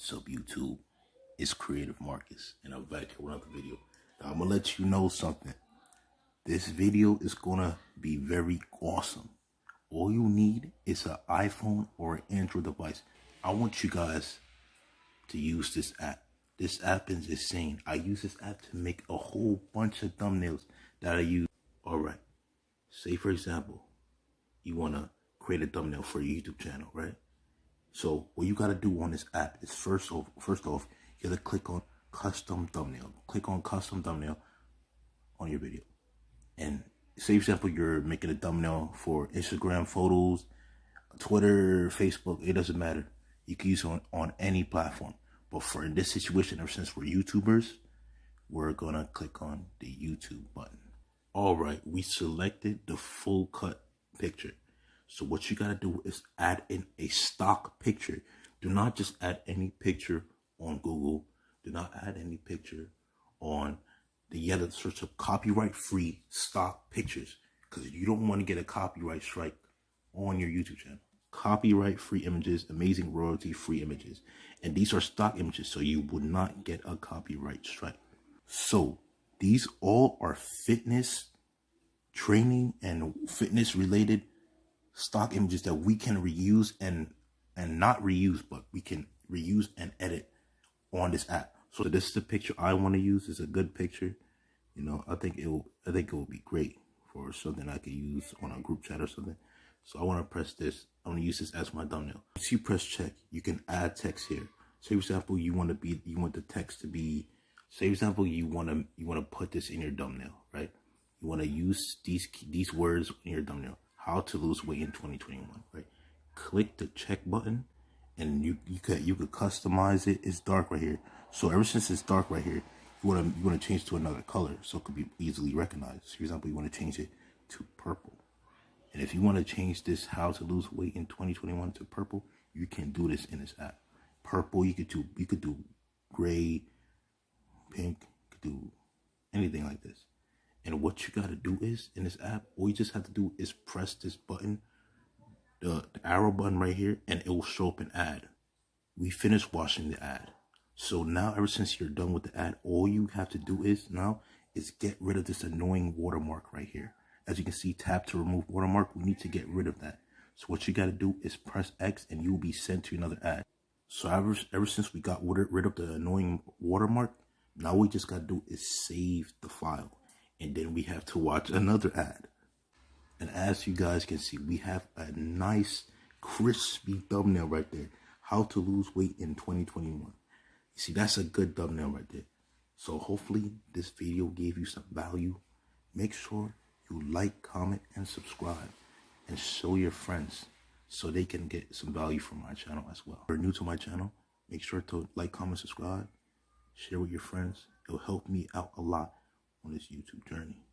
Sub YouTube, it's Creative Marcus, and I'm back with another video. Now, I'm gonna let you know something. This video is gonna be very awesome. All you need is an iPhone or an Android device. I want you guys to use this app. This app is insane. I use this app to make a whole bunch of thumbnails that I use. All right. Say for example, you wanna create a thumbnail for your YouTube channel, right? So what you gotta do on this app is first off, you gotta click on custom thumbnail. Click on custom thumbnail on your video. And say for example, you're making a thumbnail for Instagram photos, Twitter, Facebook, it doesn't matter. You can use it on any platform. But for in this situation, ever since we're YouTubers, we're gonna click on the YouTube button. All right, we selected the full cut picture. So what you gotta do is add in a stock picture. Do not just add any picture on Google. Do not add any picture on you gotta search up copyright-free stock pictures, because you don't want to get a copyright strike on your YouTube channel. Copyright-free images, amazing royalty-free images. And these are stock images, so you would not get a copyright strike. So these all are fitness training and fitness related stock images that we can reuse and not reuse, but we can reuse and edit on this app. So this is the picture I want to use. It's a good picture. You know, I think it will be great for something I could use on a group chat or something. So I want to press this. I want to use this as my thumbnail. Once you press check, you can add text here. Say for example, you want the text to be, say for example, you want to put this in your thumbnail, right? You want to use these words in your thumbnail. How to lose weight in 2021, right? Click the check button, and you could customize it. It's dark right here. So ever since it's dark right here, you want to change to another color so it could be easily recognized. For example, you want to change it to purple. And if you want to change this how to lose weight in 2021 to purple, you can do this in this app. Purple, you could do gray, pink, you could do anything like this. And what you got to do is, in this app, all you just have to do is press this button, the arrow button right here, and it will show up an ad. We finished watching the ad. So now, ever since you're done with the ad, all you have to do is get rid of this annoying watermark right here. As you can see, tap to remove watermark. We need to get rid of that. So what you got to do is press X, and you will be sent to another ad. So ever since we got rid of the annoying watermark, now all we just got to do is save the file. And then we have to watch another ad. And as you guys can see, we have a nice crispy thumbnail right there. How to lose weight in 2021. You see, that's a good thumbnail right there. So hopefully this video gave you some value. Make sure you like, comment, and subscribe. And show your friends so they can get some value from my channel as well. If you're new to my channel, make sure to like, comment, subscribe. Share with your friends. It'll help me out a lot on this YouTube journey.